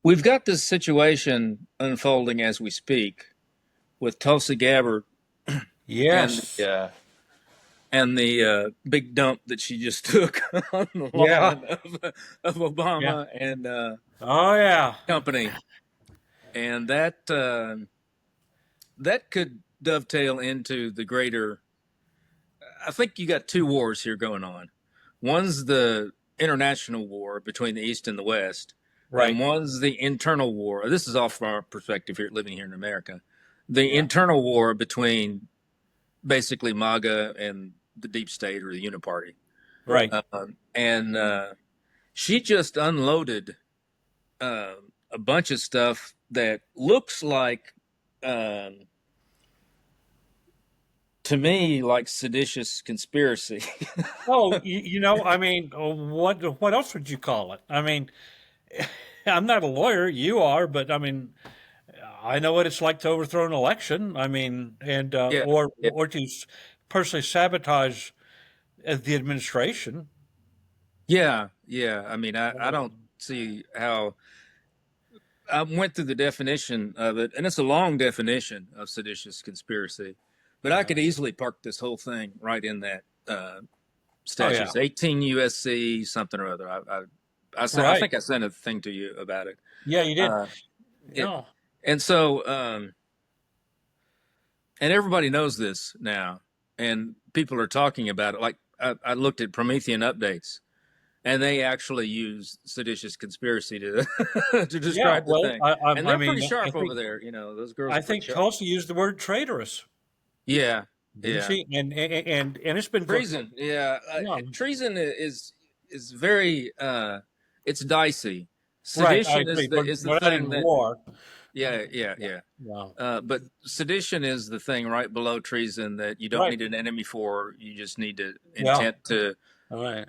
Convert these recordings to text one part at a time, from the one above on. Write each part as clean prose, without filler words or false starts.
We've got this situation unfolding as we speak with Tulsi Gabbard and Yes. the big dump that she just took on the Yeah. lawn of Yeah. Obama and Oh yeah. company, and that could dovetail into the greater. I think you got two wars here going on. One's the international war between the East and the West, and Right. one's the internal war. This is off from our perspective here, living here in America. The Yeah. internal war between basically MAGA and the deep state or the uniparty. Right. And she just unloaded uh, a bunch of stuff that looks like, um, to me, like seditious conspiracy. Oh, I mean, what else would you call it? I mean, I'm not a lawyer. You are, but I mean, I know what it's like to overthrow an election. I mean, and Yeah, yeah, or to personally sabotage the administration. yeah, yeah. I mean, I don't see how. I went through the definition of it, and it's a long definition of seditious conspiracy. But I Yeah. could easily park this whole thing right in that Oh statute. yeah. It's 18 USC something or other. I Right. think I sent a thing to you about it. Yeah, you did. Uh, it Yeah. and so and everybody knows this now, and people are talking about it. Like I looked at Promethean updates, and they actually use seditious conspiracy to to Yeah. describe the Well, thing, and I they're mean, pretty sharp over there. Those girls I are pretty think sharp. Tulsi used the word traitorous, Yeah, didn't yeah. she? And it's been Treason. Yeah, yeah, treason is very it's dicey. right. I Sedition agree. is the We're not in thing that. war. Yeah, yeah, Yeah. yeah. Yeah. But sedition is the thing right below treason that you don't Right. need an enemy for. You just need to Yeah. intent to, All right.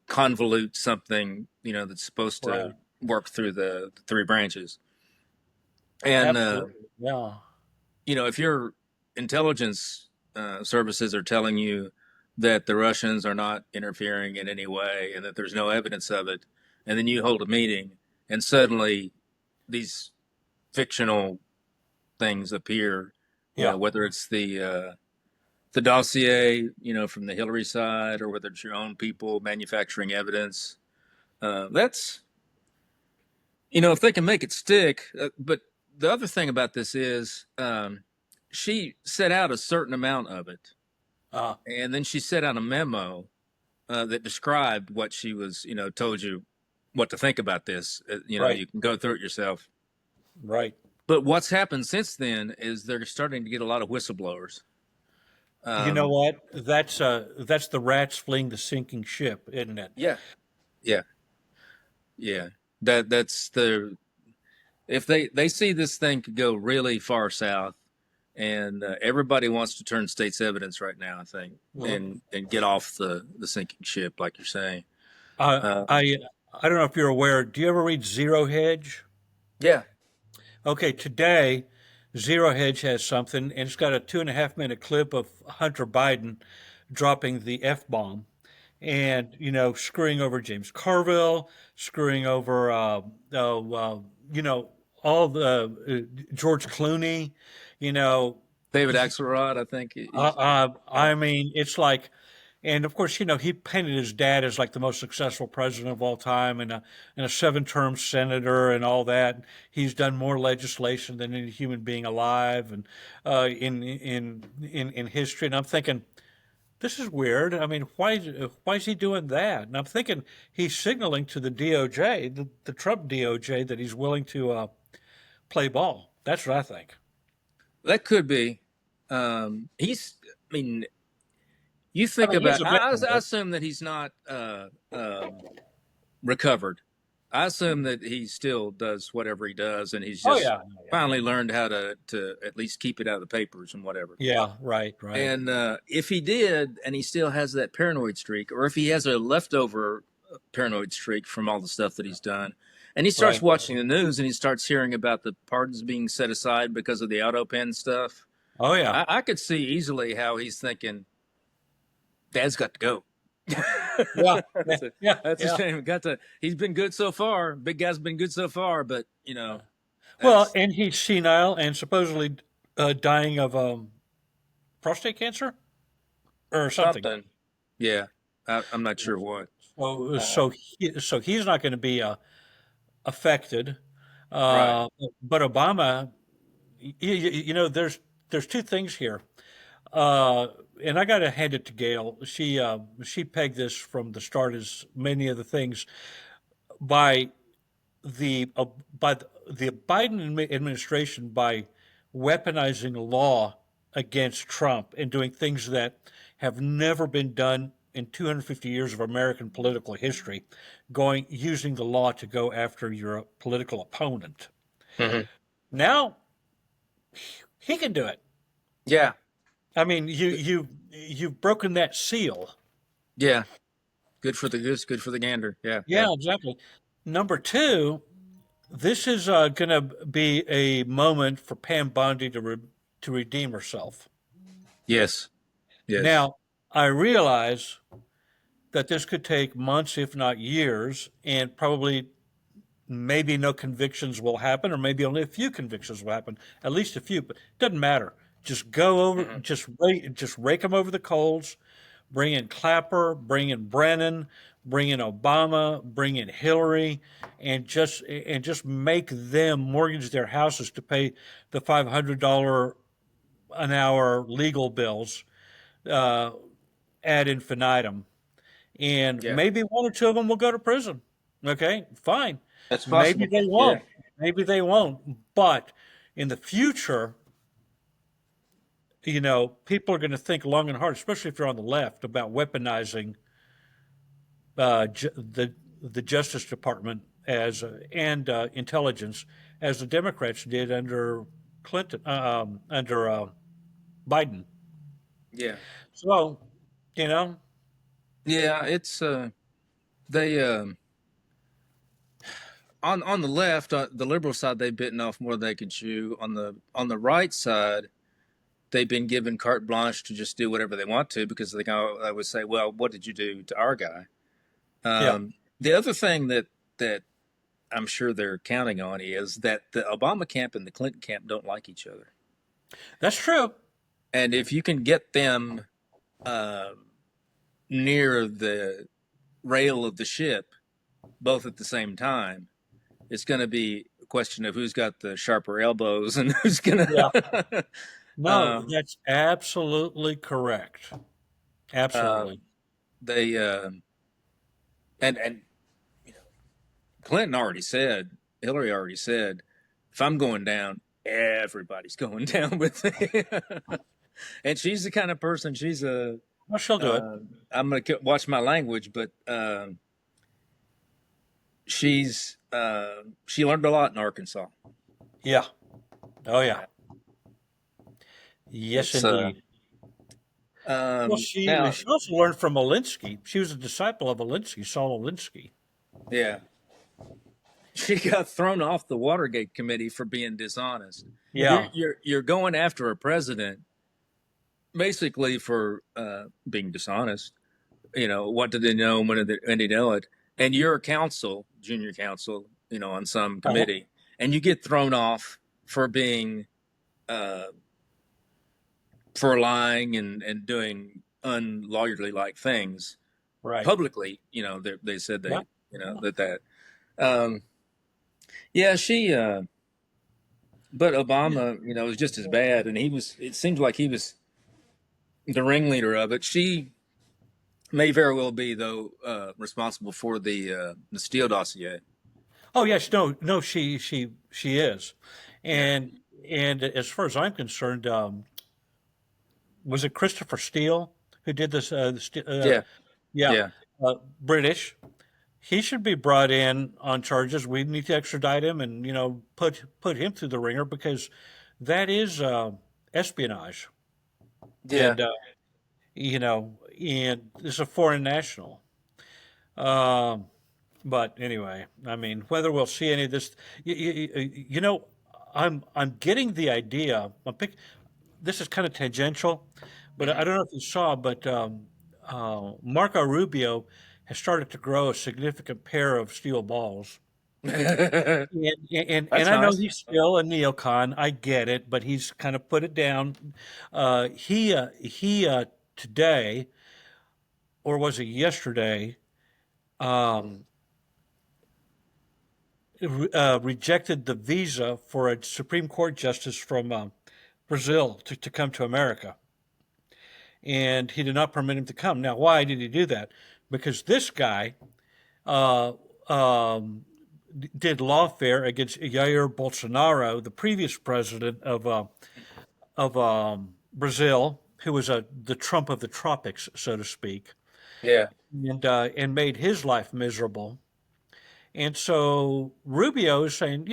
convolute something, that's supposed to Right. work through the three branches. And, Absolutely. Yeah. if your intelligence services are telling you that the Russians are not interfering in any way and that there's no evidence of it, and then you hold a meeting and suddenly these fictional things appear, Yeah. whether it's the dossier, from the Hillary side, or whether it's your own people manufacturing evidence. That's, if they can make it stick. But the other thing about this is, she set out a certain amount of it, Uh, and then she set out a memo that described what she was, told you what to think about this. right. You can go through it yourself. Right. But what's happened since then is they're starting to get a lot of whistleblowers. You know Um, what? That's the rats fleeing the sinking ship, isn't it? yeah, yeah, yeah. That's the if they see this thing could go really far south, and everybody wants to turn state's evidence right now. I think Well, and get off the sinking ship, like you're saying. I Uh, I I don't know if you're aware. Do you ever read Zero Hedge? yeah, Okay, today Zero Hedge has something, and it's got a 2.5 minute clip of Hunter Biden dropping the F bomb, and screwing over James Carville, screwing over you know all the George Clooney, you know. David Axelrod, I think. I mean, it's like, and of course, he painted his dad as like the most successful president of all time, and a seven-term senator and all that. He's done more legislation than any human being alive, and in history. And I'm thinking, this is weird. I mean, why is he doing that? And I'm thinking he's signaling to the DOJ, the Trump DOJ, that he's willing to play ball. That's what I think. That could be. He's. I mean, you I think mean, he's about. a I veteran. assume that he's not recovered. I assume that he still does whatever he does, and he's Oh just yeah, finally learned how to at least keep it out of the papers and whatever. yeah, right, right, And if he did, and he still has that paranoid streak, or if he has a leftover paranoid streak from all the stuff that he's done, and he starts right. watching the news and he starts hearing about the pardons being set aside because of the auto pen stuff, Oh yeah. I could see easily how he's thinking, Dad's got to go. Yeah, yeah, that's a, yeah, that's a yeah. shame. He's been good so far. Big guy's been good so far, but Well, that's and he's senile and supposedly dying of prostate cancer or something. something. Yeah, I'm not sure what. Uh, So he's not going to be affected. right. Uh, but Obama, there's two things here, uh, and I got to hand it to Gail. She pegged this from the start as many of the things by the the Biden administration by weaponizing law against Trump and doing things that have never been done in 250 years of American political history, going using the law to go after your political opponent. Hmm. Now he can do it. Yeah. I mean, you've broken that seal. Yeah. Good for the goose. Good for the gander. Yeah. Yeah. Yeah, exactly. Number two, this is going to be a moment for Pam Bondi to redeem herself. Yes. Yes. Now, I realize that this could take months, if not years, and probably maybe no convictions will happen, or maybe only a few convictions will happen, at least a few, but it doesn't matter. Just go over, Hmm. just rake them over the coals. Bring in Clapper, bring in Brennan, bring in Obama, bring in Hillary, and just make them mortgage their houses to pay the $500 an hour legal bills uh, ad infinitum, and Yeah. maybe one or two of them will go to prison. Okay, fine. That's Maybe possible. they Yeah. won't. Maybe they won't. But in the future, people are going to think long and hard, especially if you're on the left, about weaponizing the Justice Department as and intelligence as the Democrats did under Clinton, under Biden. Yeah. So, you know, Yeah. It's they on the left, the liberal side, they've bitten off more than they could chew. On the right side, they've been given carte blanche to just do whatever they want to because they go. I would say, well, what did you do to our guy? yeah, The other thing that I'm sure they're counting on is that the Obama camp and the Clinton camp don't like each other, that's true. and if you can get them um, near the rail of the ship both at the same time, it's going to be a question of who's got the sharper elbows and who's going Yeah. to. No, um, that's absolutely correct. Absolutely. they and Clinton already said, Hillary already said, if I'm going down, everybody's going down with me. And she's the kind of person. She's a. Well, she'll do it. Uh, I'm gonna watch my language, but she learned a lot in Arkansas. Yeah. Oh, yeah. Yeah. Yes, It's indeed. Well, she now, she also learned from Alinsky. She was a disciple of Alinsky, Saul Alinsky. yeah, she got thrown off the Watergate committee for being dishonest. You're Yeah. you're you're going after a president basically for being dishonest. What did they know? When did they know it? And you're a counsel, junior counsel, on some Uh-huh. committee, and you get thrown off for being uh, for lying and doing unlawyerly like things Right. publicly. They said Yeah. Yeah. that. Um, yeah, but Yeah. Obama, was just as bad, and he was. It seems like he was the ringleader of it. She may very well be, though, responsible for the Steele dossier. Oh yes. No. No. She is, Yeah, and and as far as I'm concerned, was it Christopher Steele who did this? yeah, Yeah. yeah, British. He should be brought in on charges. We need to extradite him and put him through the ringer because that is espionage, yeah, and and it's a foreign national. Um, but anyway, I mean, whether we'll see any of this, you know, I'm getting the idea. This is kind of tangential, but I hmm, don't know if you saw, but Marco Rubio has started to grow a significant pair of steel balls. And That's I know nice. he's still a neocon. I get it, but he's kind of put it down. He today, or was it yesterday, um, rejected the visa for a Supreme Court justice from Brazil to come to America, and he did not permit him to come. Now, why did he do that? Because this guy uh, um, did lawfare against Jair Bolsonaro, the previous president of Brazil, who was the Trump of the tropics, so to speak, Yeah. and made his life miserable. And so Rubio is saying,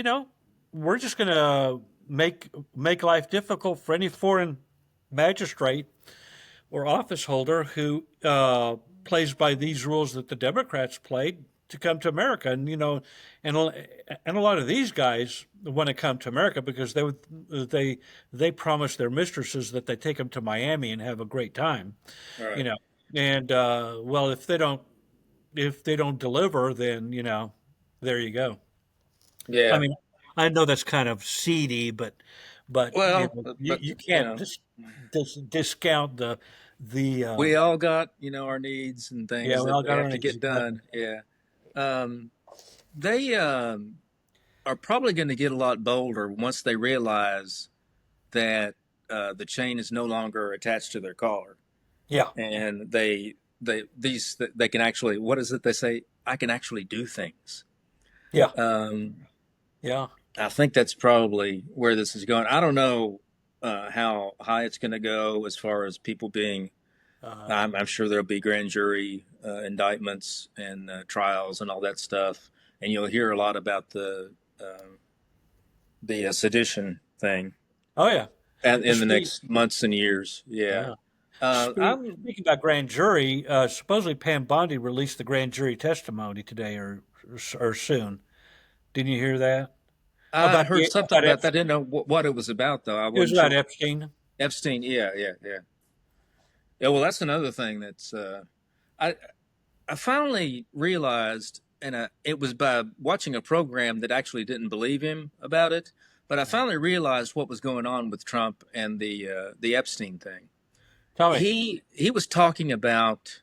we're just going to make life difficult for any foreign magistrate or office holder who plays by these rules that the Democrats played to come to America. And and and a lot of these guys want to come to America because they promise their mistresses that they take them to Miami and have a great time. All You right. know, and well, if they don't deliver, then there you go. I Yeah. mean, I know that's kind of seedy, but Well, you can't discount the we all got, our needs and yeah, things we that all we got have our to needs. get done. Yeah. Um, they are probably going to get a lot bolder once they realize that the chain is no longer attached to their collar, Yeah, and they can actually, what is it they say? I can actually do things. yeah, Um, yeah. I think that's probably where this is going. I don't know how high it's going to go as far as people being. Uh, I'm sure there'll be grand jury indictments and trials and all that stuff, and you'll hear a lot about the sedition thing oh yeah. and in the Speak, next months and years. Yeah, yeah. Speaking about grand jury, supposedly Pam Bondi released the grand jury testimony today or soon. Didn't you hear that I about heard the something about about that. I Epstein? didn't know what it was about though. I It was wasn't about sure. Epstein. Epstein. Yeah, yeah, yeah. Yeah. Well, that's another thing that's I I finally realized, and it was by watching a program that actually didn't believe him about it. But I finally realized what was going on with Trump and the Epstein thing. Tell me. He was talking about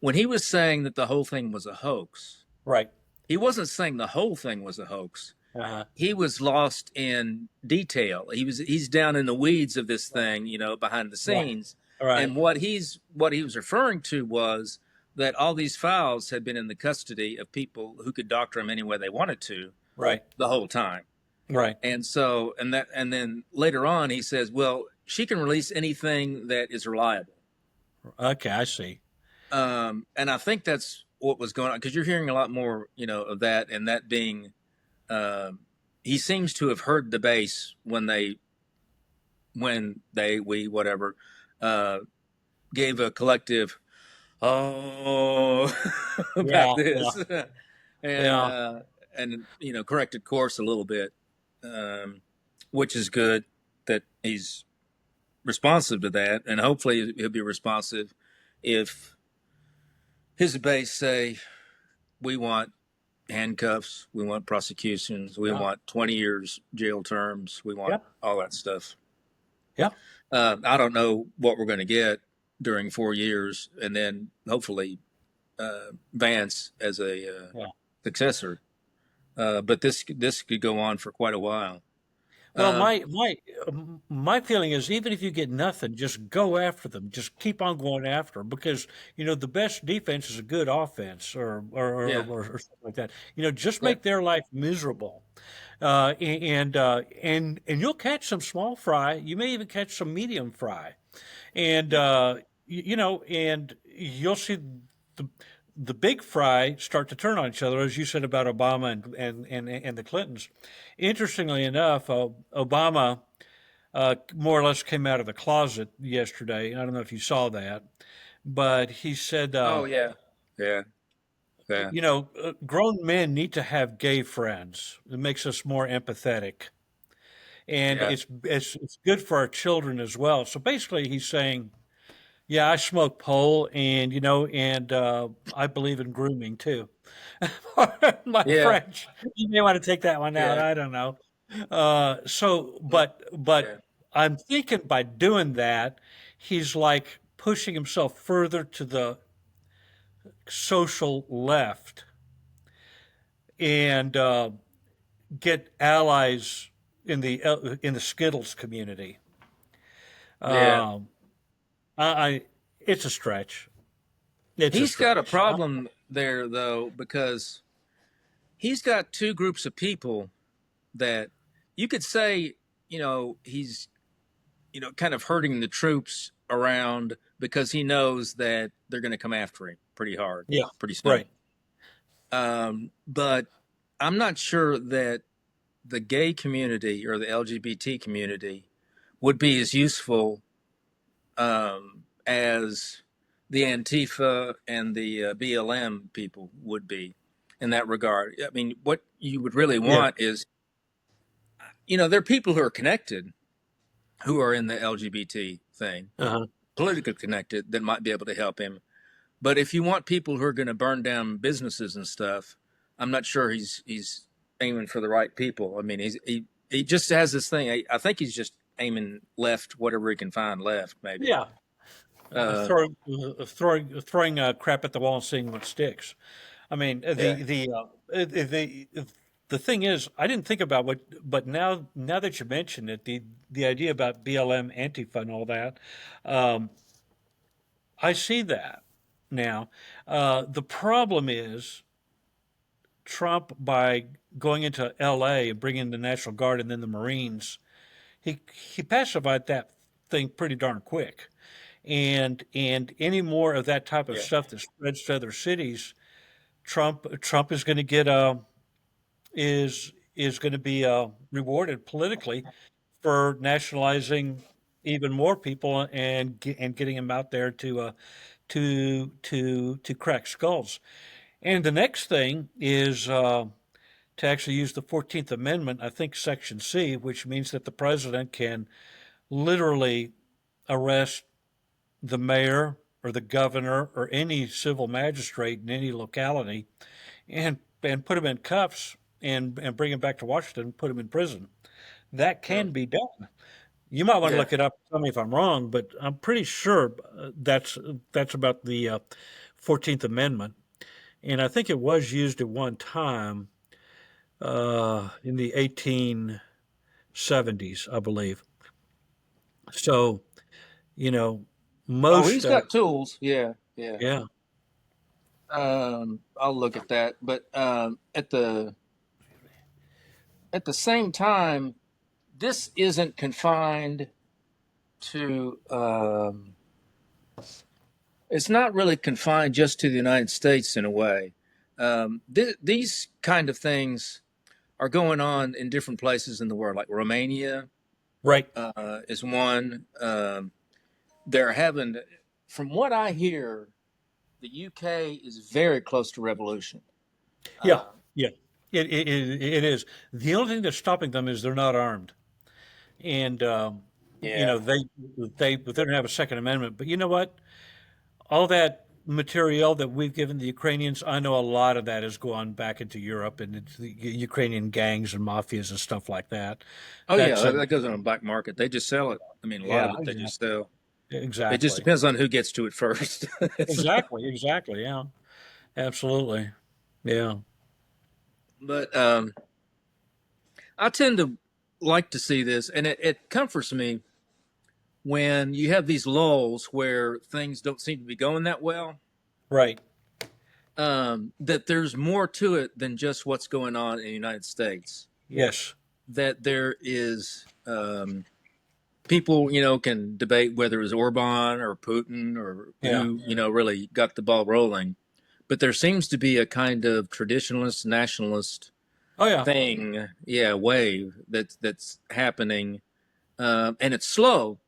when he was saying that the whole thing was a hoax. Right. He wasn't saying the whole thing was a hoax. Uh-huh. He was lost in detail. He's down in the weeds of this thing, behind the Right. scenes. Right. And what he was referring to was that all these files had been in the custody of people who could doctor them any way they wanted to Right. the whole time. Right. And so and then later on he says, well, she can release anything that is reliable. Okay, I see. And I think that's what was going on because you're hearing a lot more, of that, and that being um, he seems to have heard the base we whatever uh, gave a collective oh about Yeah. Yeah. this and Yeah. uh, and corrected course a little bit, which is good that he's responsive to that, and hopefully he'll be responsive if his base say we want handcuffs, we want prosecutions, we Yeah. want 20 years jail terms, we want Yep. all that stuff. Yeah. I don't know what we're going to get during 4 years, and then hopefully Vance as a Yeah. successor. But this could go on for quite a while. Well, Um, my feeling is even if you get nothing, just go after them. Just keep on going after them because the best defense is a good offense, yeah, or something like that. Just yeah, make their life miserable, and you'll catch some small fry. You may even catch some medium fry, and and you'll see the the big fry start to turn on each other, as you said about Obama and the Clintons. Interestingly enough, Obama more or less came out of the closet yesterday. I don't know if you saw that, but he said, oh yeah, yeah, yeah, grown men need to have gay friends. It makes us more empathetic, and yeah, it's good for our children as well. So basically, he's saying, Yeah, I smoke pole, and I believe in grooming too. My Yeah, French. You may want to take that one out. yeah, I don't know. So, no, but yeah, I'm thinking by doing that, he's like pushing himself further to the social left and get allies in the Skittles community. yeah. Um, I it's a stretch. It's a He's got a stretch. problem there though because he's got two groups of people that you could say, he's kind of hurting the troops around because he knows that they're going to come after him pretty hard, Yeah, pretty soon. right. But I'm not sure that the gay community or the LGBT community would be as useful as the Antifa and the BLM people would be in that regard. I mean, what you would really Yeah. want is, there are people who are connected who are in the LGBT thing, Uh-huh. politically connected, that might be able to help him. But if you want people who are going to burn down businesses and stuff, I'm not sure he's aiming for the right people. I mean, he just has this thing. I think he's just aiming left, whatever he can find left, maybe. Yeah. Uh, Throwing crap at the wall and seeing what sticks. I mean, yeah, the thing is, I didn't think about what, but now that you mention it, the idea about BLM, Antifa, and all that, um, I see that now. The problem is Trump, by going into L.A. and bringing the National Guard and then the Marines, he pacified that thing pretty darn quick. And any more of that type of yeah, stuff that spreads to other cities, Trump is going to get is going to be rewarded politically for nationalizing even more people and getting them out there to crack skulls. And the next thing is to actually use the 14th Amendment, I think Section C, which means that the president can literally arrest the mayor or the governor or any civil magistrate in any locality and put him in cuffs and bring him back to Washington and put him in prison. That yeah, can be done. You might want to yeah. look it up. Tell me if I'm wrong, but I'm pretty sure that's about the 14th Amendment, and I think it was used at one time in the 1870s, I believe. So you know, Oh, most he's got tools. Yeah, yeah. yeah, I'll look at that. But at the same time, this isn't confined to. It's not really confined just to the United States in a way. These kind of things are going on in different places in the world, like Romania right, is one. They're having, from what I hear, the UK is very close to revolution. yeah, Uh, yeah. It is. The only thing that's stopping them is they're not armed, and yeah. they don't have a Second Amendment. But you know what? All that material that we've given the Ukrainians, I know a lot of that has gone back into Europe and into the Ukrainian gangs and mafias and stuff like that. Oh yeah, That's that goes on a black market. They just sell it. I mean, a lot yeah, of it they just exactly, sell. It just exactly, depends on who gets to it first. exactly. Yeah, absolutely. Yeah, But I tend to like to see this, and it comforts me when you have these lulls where things don't seem to be going that well. right. That there's more to it than just what's going on in the United States. Yes. That there is people, can debate whether it was Orban or Putin or Yeah. who, really got the ball rolling. But there seems to be a kind of traditionalist, nationalist Oh yeah. thing, yeah, wave that's happening, and it's slow.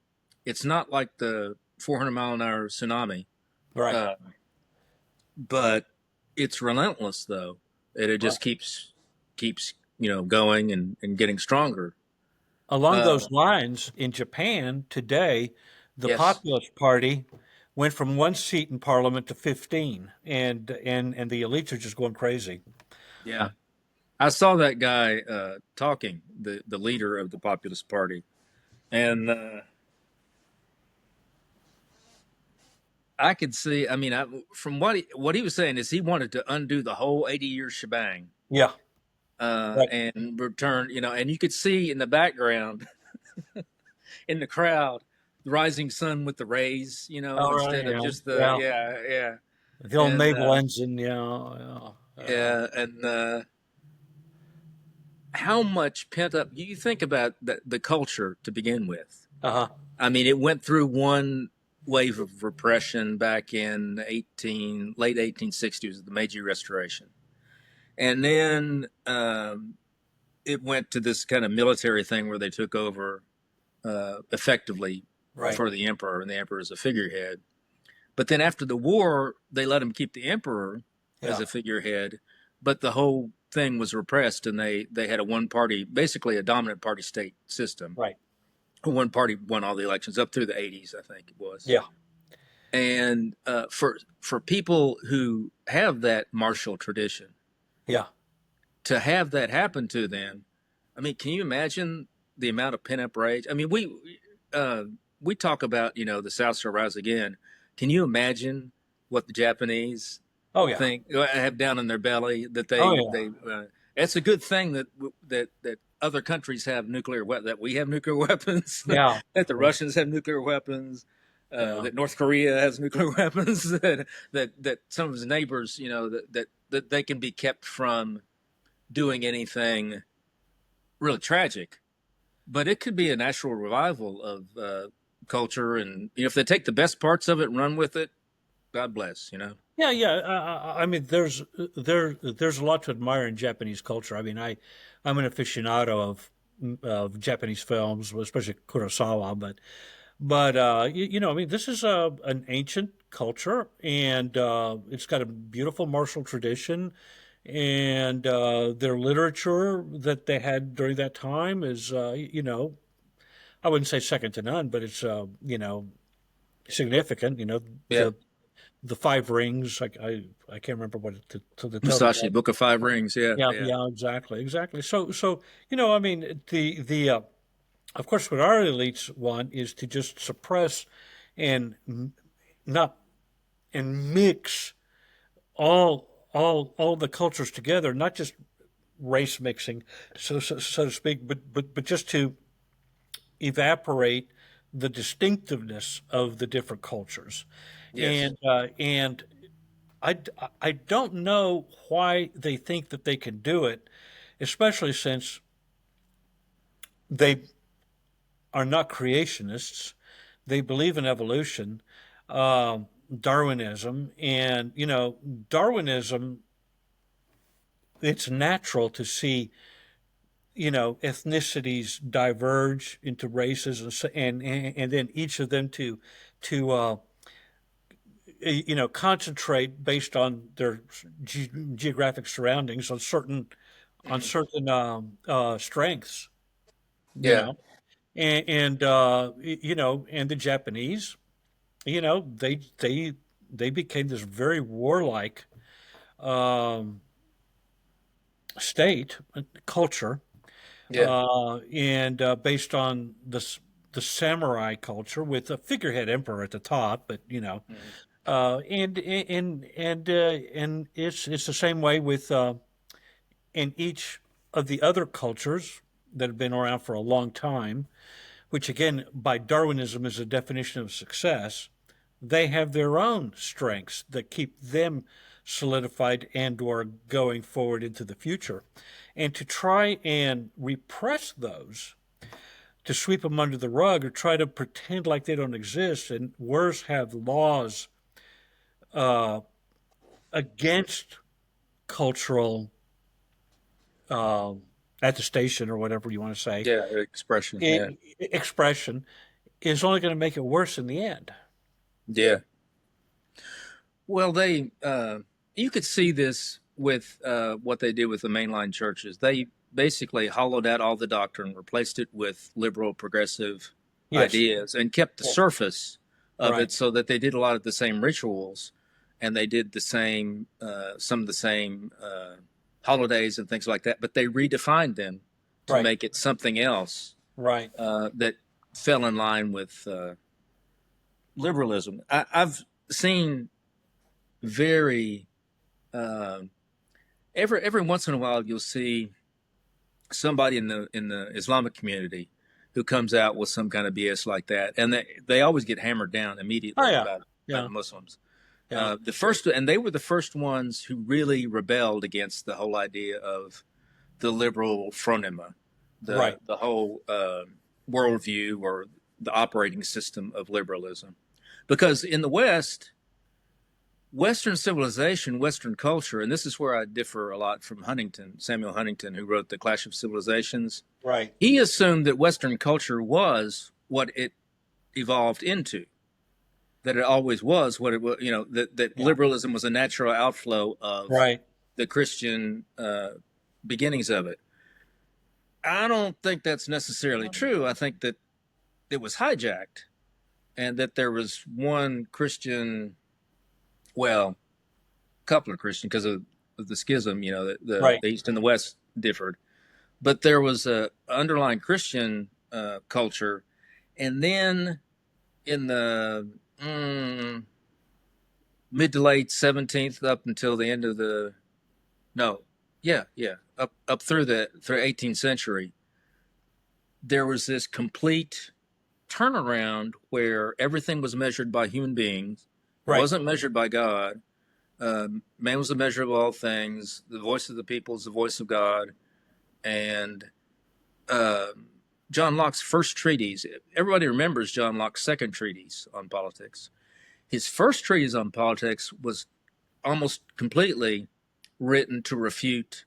It's not like the 400-mile-an-hour tsunami, Right. uh, but it's relentless though. And it Right. just keeps going and getting stronger. Along Uh, those lines, in Japan today, the yes, Populist Party went from one seat in parliament to 15, and the elites are just going crazy. Yeah. I saw that guy talking, the leader of the Populist Party, and I could see. I mean, from what he was saying is he wanted to undo the whole 80-year shebang Yeah, right. and return. And you could see in the background, in the crowd, the rising sun with the rays. All right. Instead of Yeah, just the yeah. yeah, yeah, The old and naval engine. Yeah, yeah. yeah, and how much pent up. You think about the culture to begin with. Uh-huh. I mean, it went through one wave of repression back in late 1860s, the Meiji Restoration, and then it went to this kind of military thing where they took over effectively Right. for the emperor, and the emperor as a figurehead. But then after the war, they let him keep the emperor as Yeah. a figurehead, but the whole thing was repressed, and they had a one party, basically a dominant party state system. Right. One party won all the elections up through the 80s, I think it was. Yeah. And for people who have that martial tradition, Yeah. to have that happen to them, I mean, can you imagine the amount of pent up rage? I mean, we talk about the South shall rise again. Can you imagine what the Japanese Oh yeah. think have down in their belly that Oh they yeah. it's a good thing that other countries have nuclear that we have nuclear weapons, Yeah. that the Russians have nuclear weapons, Yeah. that North Korea has nuclear weapons, that some of his neighbors, that they can be kept from doing anything really tragic. But it could be a natural revival of culture, and if they take the best parts of it and run with it, God bless. Yeah, yeah. I mean, there's a lot to admire in Japanese culture. I mean, I'm an aficionado of Japanese films, especially Kurosawa. But I mean, this is an ancient culture, and it's got a beautiful martial tradition, and their literature that they had during that time is, I wouldn't say second to none, but it's significant. Yeah. The five rings. I can't remember what the total Musashi, was. Book of Five Rings. Yeah, Yeah, yeah, yeah, exactly, exactly. So I mean, the of course, what our elites want is to just suppress and not and mix all the cultures together, not just race mixing, so to speak, but just to evaporate the distinctiveness of the different cultures, yes, and I, I don't know why they think that they can do it, especially since they are not creationists. They believe in evolution, Darwinism, and Darwinism. It's natural to see ethnicities diverge into races and then each of them to concentrate based on their geographic surroundings on certain strengths. you yeah, know and the Japanese, they became this very warlike um, state culture, yeah, and based on the samurai culture with a figurehead emperor at the top, but mhm. and it's the same way with in each of the other cultures that have been around for a long time, which again by Darwinism is a definition of success. They have their own strengths that keep them solidified and or going forward into the future, and to try and repress those, to sweep them under the rug or try to pretend like they don't exist, and worse, have laws uh, against cultural uh, attestation or whatever you want to say, Yeah. Expression. Yeah, expression, is only going to make it worse in the end. yeah. Well, you could see this with what they did with the mainline churches. They basically hollowed out all the doctrine, replaced it with liberal, progressive Yes. ideas, and kept the Yeah. surface of Right. it, so that they did a lot of the same rituals, and they did the same some of the same holidays and things like that, but they redefined them to Right. make it something else Right. that fell in line with liberalism. I've seen very uh, every once in a while you'll see somebody in the Islamic community who comes out with some kind of BS like that, and they always get hammered down Oh immediately yeah. by Yeah. the Muslims. Yeah. The first, and they were the first ones who really rebelled against the whole idea of the liberal fronema, Right. the whole worldview or the operating system of liberalism, because in the West, Western civilization, Western culture, and this is where I differ a lot from Huntington, Samuel Huntington, who wrote The Clash of Civilizations. Right. He assumed that Western culture was what it evolved into, that it always was what it was, that Yeah. liberalism was a natural outflow of Right. the Christian beginnings of it. I don't think that's necessarily true. I think that it was hijacked and that there was one Christian, well, couple of Christian because of the schism, Right. the East and the West differed, but there was a underlying Christian culture, and then in the mid to late 17th up until the end of the no, yeah, up through the through 18th century, there was this complete turnaround where everything was measured by human beings. It Right. wasn't measured by God. Man was the measure of all things. The voice of the people is the voice of God. And uh, John Locke's first treatise, everybody remembers John Locke's second treatise on politics. His first treatise on politics was almost completely written to refute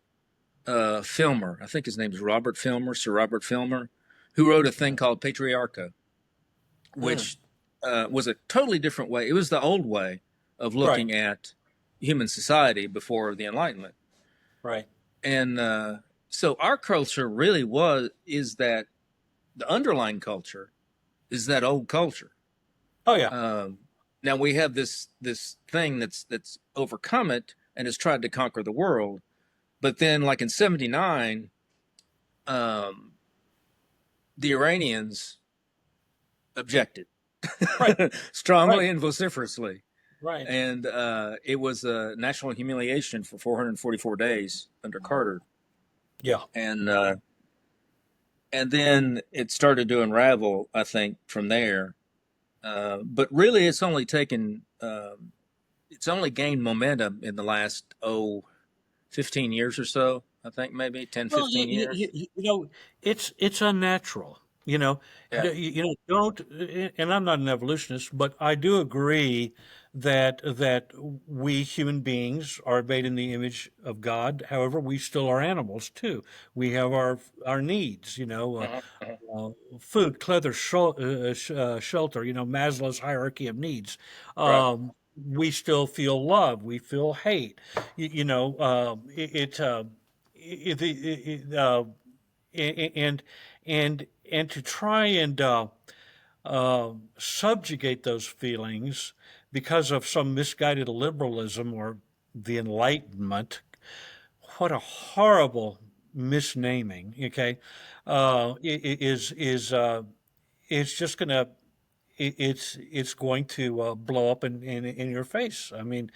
Filmer. I think his name is Robert Filmer, Sir Robert Filmer, who wrote a thing called Patriarcha, Mm. which was a totally different way. It was the old way of Right. looking at human society before the Enlightenment. Right. And so our culture really is that the underlying culture is that old culture. Oh yeah. Um, Now we have this thing that's overcome it and has tried to conquer the world. But then, like in '79, um, the Iranians objected Right. Right. strongly and vociferously, Right. and it was a national humiliation for 444 days under Carter, Yeah. and then it started to unravel, I think, from there. But really, it's only gained momentum in the last 15 years or so. I think maybe 10, Well, 15 years. it's unnatural. Yeah. Don't. And I'm not an evolutionist, but I do agree that we human beings are made in the image of God. However, we still are animals too. We have our needs. Uh-huh, uh-huh. Food, cleather, shelter. Maslow's hierarchy of needs. Right. We still feel love. We feel hate. And and to try and subjugate those feelings because of some misguided liberalism or the Enlightenment. What a horrible misnaming. Okay, is it's just gonna it's going to blow up in your face. I mean,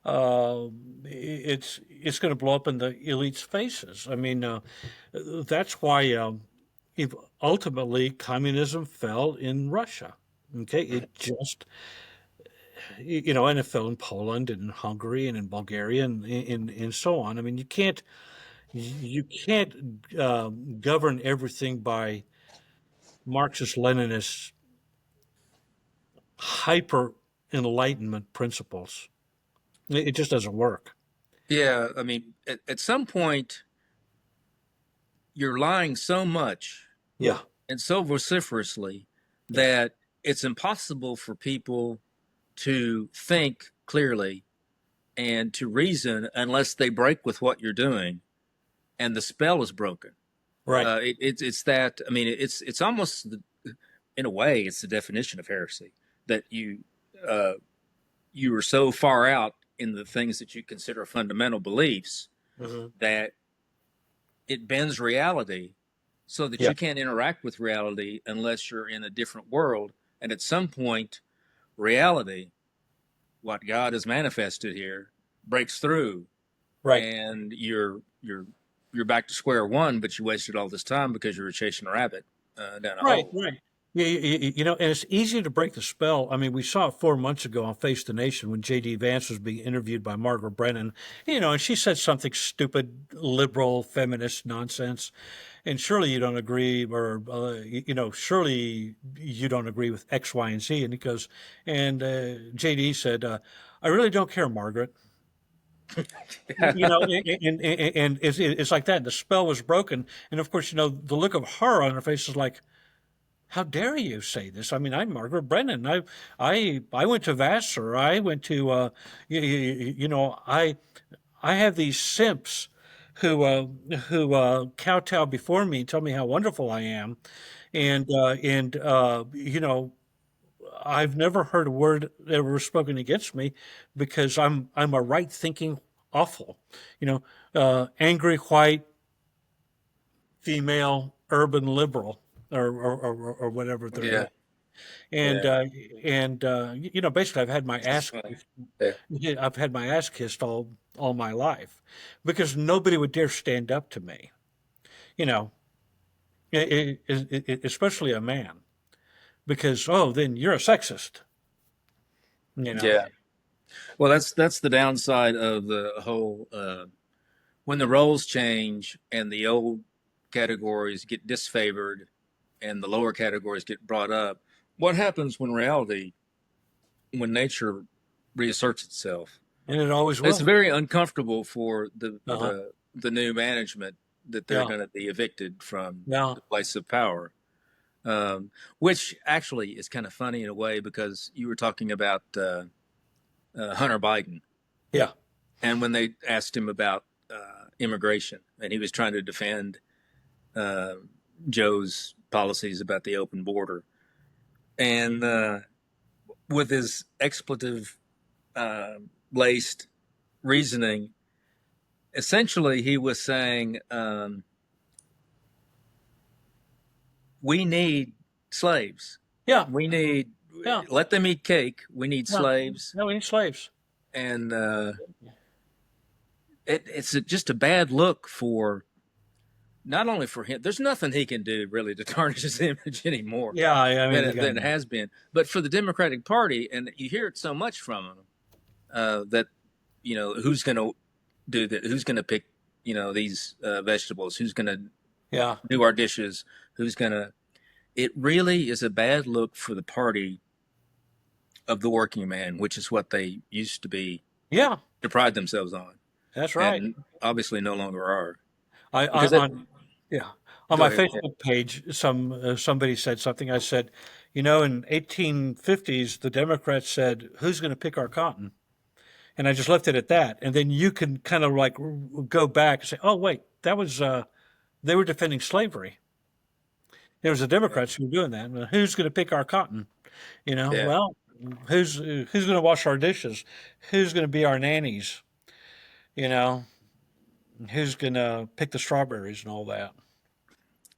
it's going to blow up in the elites' faces. I mean, that's why if ultimately communism fell in Russia. Okay, it just and it fell in Poland and in Hungary and in Bulgaria and so on. I mean, you can't govern everything by Marxist Leninist hyper enlightenment principles. It just doesn't work. Yeah, I mean, at some point, you're lying so much Yeah. and so vociferously Yeah. that it's impossible for people to think clearly and to reason unless they break with what you're doing and the spell is broken. Right. It's that, I mean, it's almost, in a way, it's the definition of heresy. that uh, you were so far out in the things that you consider fundamental beliefs Hmm. that it bends reality so that Yeah. you can't interact with reality unless you're in a different world. And at some point, reality, what God has manifested here, breaks through, Right. and you're back to square one. But you wasted all this time because you were chasing a rabbit down a Right. hole. Right. Yeah, and it's easy to break the spell. I mean, we saw it 4 months ago on Face the Nation when J.D. Vance was being interviewed by Margaret Brennan, and she said something stupid, liberal, feminist nonsense. And surely you don't agree, or, surely you don't agree with X, Y, and Z. And he goes, and JD said, I really don't care, Margaret. And it's like that. The spell was broken. And of course, the look of horror on her face is like, how dare you say this? I mean, I'm Margaret Brennan. I went to Vassar. I went to, I have these simps who kowtow before me and tell me how wonderful I am, and I've never heard a word ever spoken against me because I'm a right thinking awful, angry white female urban liberal or whatever they're Yeah, doing. And yeah, basically, I've had my that's ass funny. kicked. Yeah, Yeah, I've had my ass kissed all my life because nobody would dare stand up to me. You know, especially a man, because then you're a sexist. You know. yeah. Well, that's the downside of the whole. When the roles change and the old categories get disfavored and the lower categories get brought up, what happens when reality, when nature reasserts itself? And it always It's will. very uncomfortable for Uh-huh. the new management that they're Yeah. going to be evicted from Yeah. the place of power. Which actually is kind of funny in a way because you were talking about Hunter Biden, Yeah. and when they asked him about immigration, and he was trying to defend uh, Joe's policies about the open border, and with his expletive uh, laced reasoning, essentially he was saying we need slaves. Yeah. We need Yeah. let them eat cake. We need Yeah. slaves, No, we need slaves. and it's just a bad look for not only for him. There's nothing he can do really to tarnish his image anymore Yeah. I mean, than the guy. it has been. But for the Democratic Party, and you hear it so much from him that who's going to do that? Who's going to pick these vegetables? Who's going to Yeah. do our dishes? Who's going to? It really is a bad look for the party of the working man, which is what they used to be Yeah. to pride themselves on, That's right. and obviously no longer are. I Because it, on Yeah, on go my ahead. Yeah. Facebook page, somebody said something. I said, in 1850s, the Democrats said, "Who's going to pick our cotton?" And I just left it at that. And then you can kind of like go back and say, "Oh, wait, that was they were defending slavery. There was the Democrats who were doing that. Well, who's going to pick our cotton? Yeah. Well, who's going to wash our dishes? Who's going to be our nannies? You know, who's going to pick the strawberries and all that?"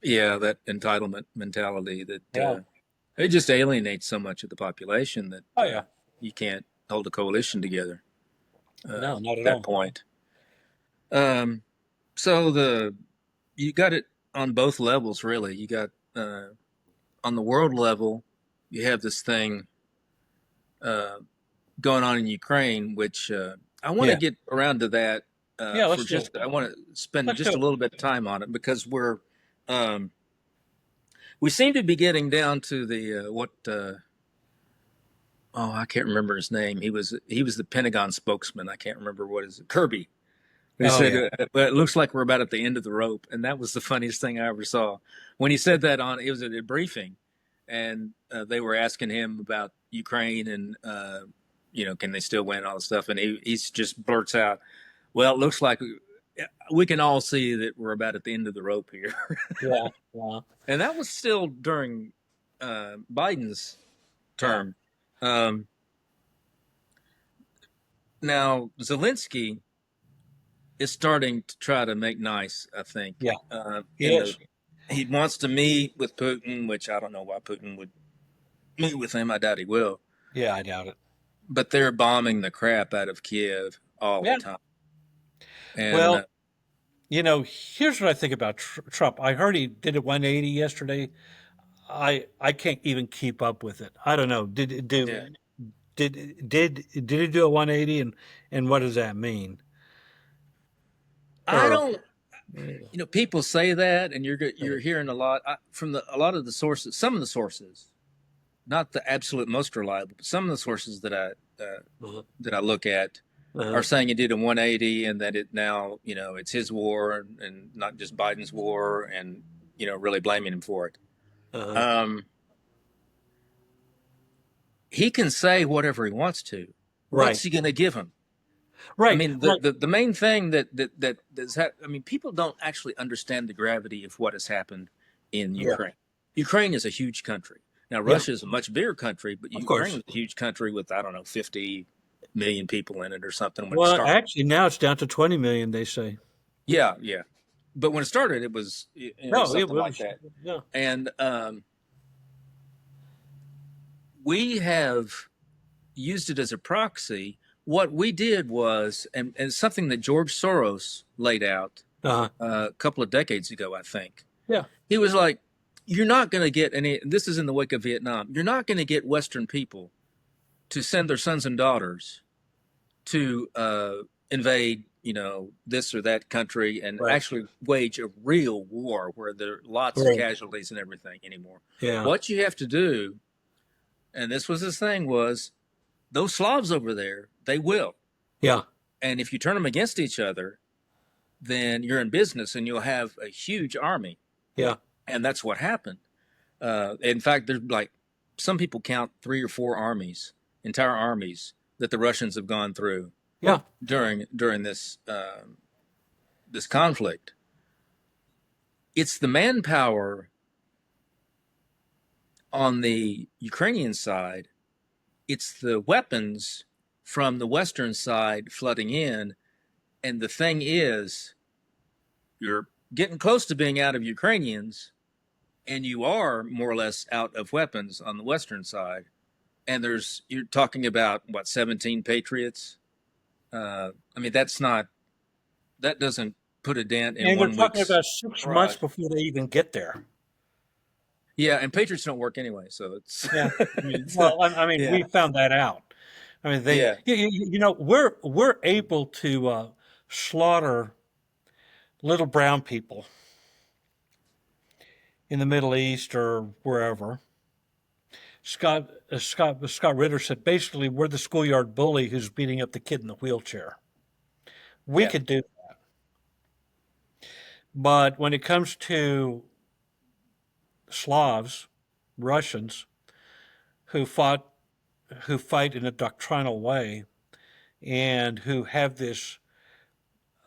Yeah, that entitlement mentality that Yeah. it just alienates so much of the population Oh that yeah. you can't hold a coalition together No, not at at that all. point. Um, so you got it on both levels, really. You got on the world level, you have this thing uh, going on in Ukraine, which I want to Yeah. get around to that Yeah. for Let's do it. just. I want to spend Let's do just a it. little bit of time on it because um, we seem to be getting down to the what. Oh, I can't remember his name. He was the Pentagon spokesman. I can't remember what is it. Kirby. He Oh said, yeah. "Well, it looks like we're about at the end of the rope," and that was the funniest thing I ever saw. When he said that it was at a briefing, and they were asking him about Ukraine and can they still win all this stuff, and he's just blurts out, "Well, it looks like we can all see that we're about at the end of the rope here," Yeah. Yeah. and that was still during Biden's Yeah. term. Um, Now Zelensky is starting to try to make nice, I think. Yeah, he In the is. He wants to meet with Putin, which I don't know why Putin would meet with him. I doubt he will. Yeah, I doubt it. But they're bombing the crap out of Kiev all the Yeah. time. And Well, here's what I think about Trump. I heard he did a 180 yesterday. I can't even keep up with it. I don't know. yeah, Did he do a 180, and what does that mean? I Or don't. People say that, and you're hearing a lot from a lot of the sources. Some of the sources, not the absolute most reliable, but some of the sources uh, that I look at are uh, saying it did a 180 and that it now, it's his war and not just Biden's war and, really blaming him for it. uh, Um, he can say whatever he wants to. right, What's he going to give him? I right, mean, right. the main thing I mean, people don't actually understand the gravity of what has happened in Yeah, Ukraine. Ukraine is a huge country. Now, yeah, Russia is a much bigger country, but of Ukraine course. is a huge country with, I don't know, 50 million people in it or something when it Well, started. actually, now it's down to 20 million. They say. Yeah, yeah. But when it started, it was No, it something like was. that. Yeah, And we have used it as a proxy. What we did was, and something that George Soros laid out uh, a couple of decades ago, I think. yeah, He was like, "You're not going to get any." This is in the wake of Vietnam. You're not going to get Western people to send their sons and daughters to invade, this or that country and right, actually wage a real war where there are lots of right. casualties and everything anymore. Yeah, What you have to do, and this was his thing, was those Slavs over there, they will. yeah, And if you turn them against each other, then you're in business and you'll have a huge army. yeah, And that's what happened. In fact, there's like some people count 3 or 4 armies, entire armies that the Russians have gone through yeah, during this conflict. It's the manpower on the Ukrainian side. It's the weapons from the Western side flooding in. And the thing is, you're getting close to being out of Ukrainians, and you are more or less out of weapons on the Western side. And you're talking about what, 17 Patriots? I mean, that doesn't put a dent in and we're one talking week's about 6 months barrage. before they even get there. Yeah, and Patriots don't work anyway, so it's, Yeah, I mean, it's well, I mean, we yeah, found that out. I mean, yeah, we're able to slaughter little brown people in the Middle East or wherever. Scott Ritter said basically we're the schoolyard bully who's beating up the kid in the wheelchair. We yeah. could do, but when it comes to Slavs, Russians who fought who fight in a doctrinal way and who have this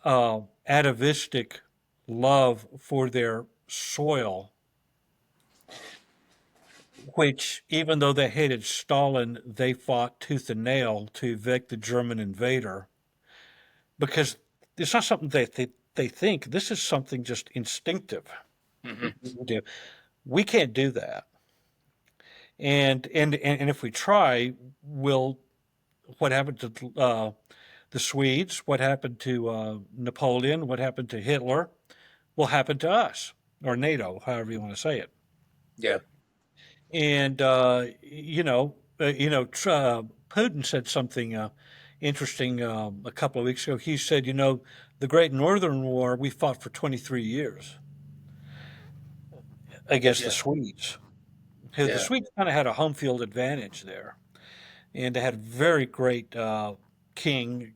atavistic love for their soil, which, even though they hated Stalin, they fought tooth and nail to evict the German invader because it's not something they think. This is something just instinctive. Hmm. We can't do that. And if we try, we'll what happened to the Swedes, what happened to Napoleon, what happened to Hitler, will happen to us or NATO, however you want to say it. Yeah. And Putin said something interesting a couple of weeks ago. He said, the Great Northern War we fought for 23 years against the Yeah. Swedes. The Yeah. Swedes kind of had a home field advantage there, and they had a very great king,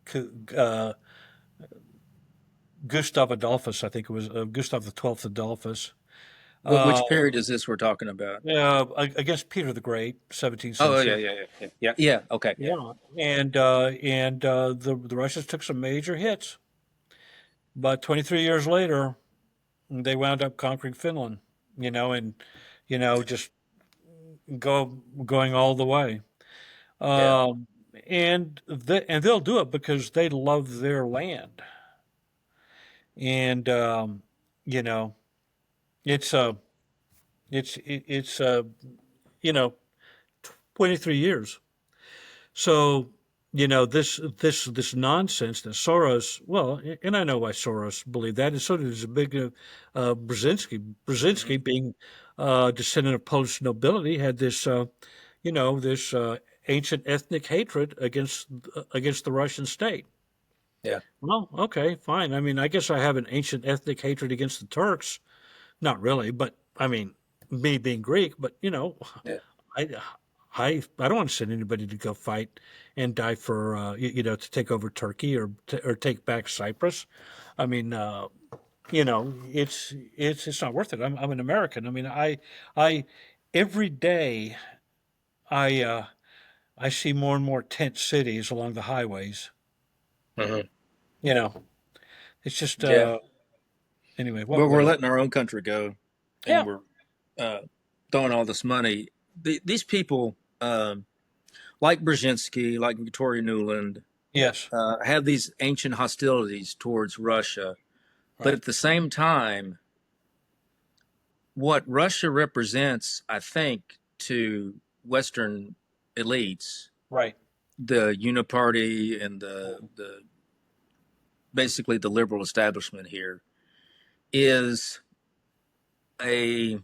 Gustav Adolphus. I think it was Gustav the 12th Adolphus. Uh, Which period is this we're talking about? Against Peter the Great, 17th Oh, yeah, century. yeah, yeah, yeah, yeah, yeah. Okay, yeah, Yeah, and the Russians took some major hits, but 23 years later, they wound up conquering Finland. And just going all the way. Yeah. Um, and they'll do it because they love their land. And you know, it's it's you know 23 years. So, this nonsense that Soros, well, and I know why Soros believed that, and so does a big Brzezinski. Mhm. Brzezinski, being descendant of Polish nobility, had this ancient ethnic hatred against the Russian state. Yeah. Well, okay, fine. I mean, I guess I have an ancient ethnic hatred against the Turks. Not really, but I mean, me being Greek, but Yeah. I, I don't want to send anybody to go fight and die for to take over Turkey or take back Cyprus. I mean, it's not worth it. I'm an American. I mean, I every day I see more and more tent cities along the highways. Hmm. You know, it's just Yeah. anyway. Well, What we're is letting our own country go, and Yeah. we're uh, throwing all this money. These people, like Brzezinski, like Victoria Nuland, Yes. have these ancient hostilities towards Russia. But Right. at the same time, what Russia represents, I think, to Western elites, Right. the Uniparty and the basically the liberal establishment here, is a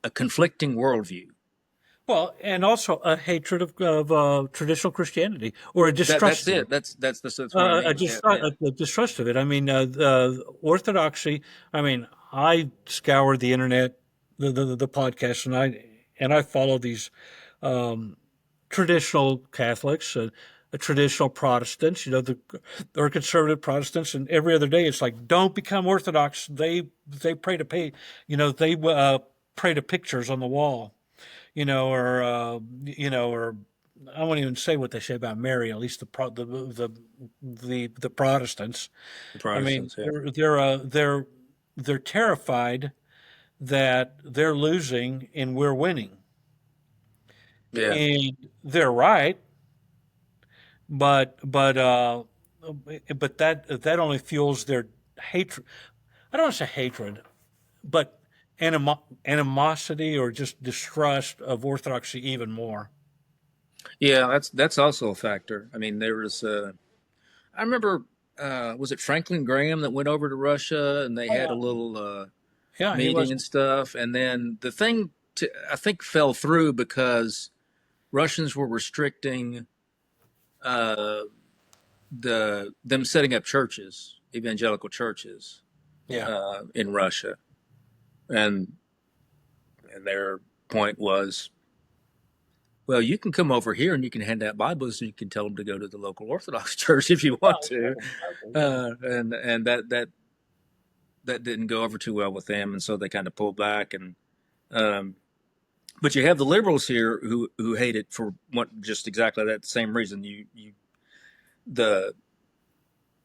a conflicting worldview. Well, and also a hatred of traditional Christianity, or a That's distrust of it. it. That's what I mean. Yeah, yeah, A distrust of it. I mean, orthodoxy. I mean, I scour the internet, the podcasts, and I follow these um, traditional Catholics, traditional Protestants. Or conservative Protestants, and every other day it's like, don't become Orthodox. They pray to pay. They pray to pictures on the wall. Or I won't even say what they say about Mary. At least the Protestants. the I mean, Protestants. Yeah, they're terrified that they're losing and we're winning, yeah, and they're right. But that only fuels their hatred. I don't want to say hatred, but animosity or just distrust of Orthodoxy even more. yeah. That's also a factor. I mean, there was. I remember. Was it Franklin Graham that went over to Russia and they Oh had a yeah, little yeah, he meeting was. and stuff, and then the thing I think fell through because Russians were restricting uh, them setting up churches, evangelical churches, Yeah. in Russia, and their point was, well, you can come over here and you can hand out Bibles and you can tell them to go to the local Orthodox church if you Yeah, want to, exactly. Yeah. and that didn't go over too well with them, and so they kind of pulled back. And um, but you have the liberals here who hate it for what just exactly that same reason. The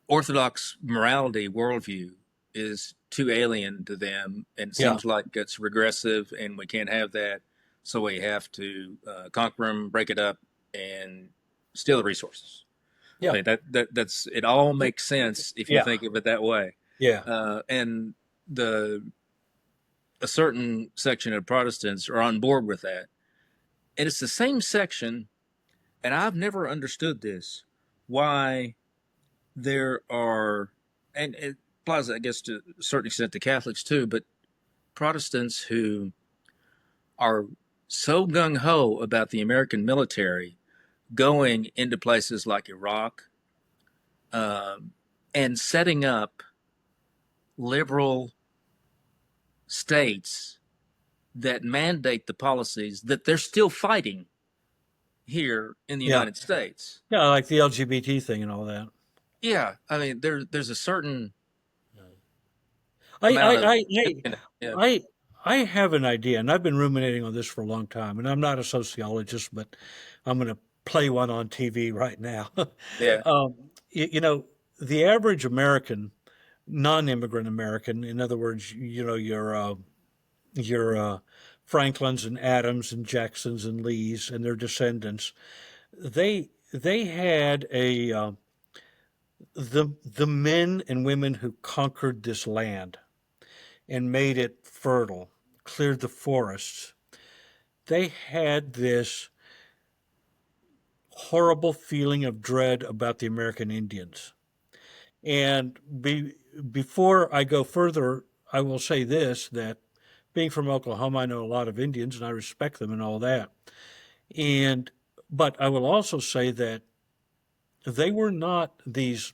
Orthodox morality worldview is too alien to them, and it Yeah. seems like it's regressive, and we can't have that. So we have to conquer them, break it up, and steal the resources. I Yeah. mean, that's it. All makes sense if you Yeah. think of it that way. Yeah. And the a certain section of Protestants are on board with that, and it's the same section. And I've never understood this. Why there are, and it applies, I guess, to a certain extent to Catholics too, but Protestants who are so gung ho about the American military going into places like Iraq, um, and setting up liberal states that mandate the policies that they're still fighting here in the Yeah. United States. Yeah. Like the LGBT thing and all that. Yeah, I mean, there's a certain I amount I of I I yeah, I I have an idea, and I've been ruminating on this for a long time. And I'm not a sociologist, but I'm going to play one on TV right now. yeah, You, the average American, non-immigrant American, in other words, your Franklins and Adams and Jacksons and Lees and their descendants, they had the men and women who conquered this land and made it fertile, cleared the forests. They had this horrible feeling of dread about the American Indians. And before I go further, I will say this, that being from Oklahoma, I know a lot of Indians and I respect them and all that. And but I will also say that they were not these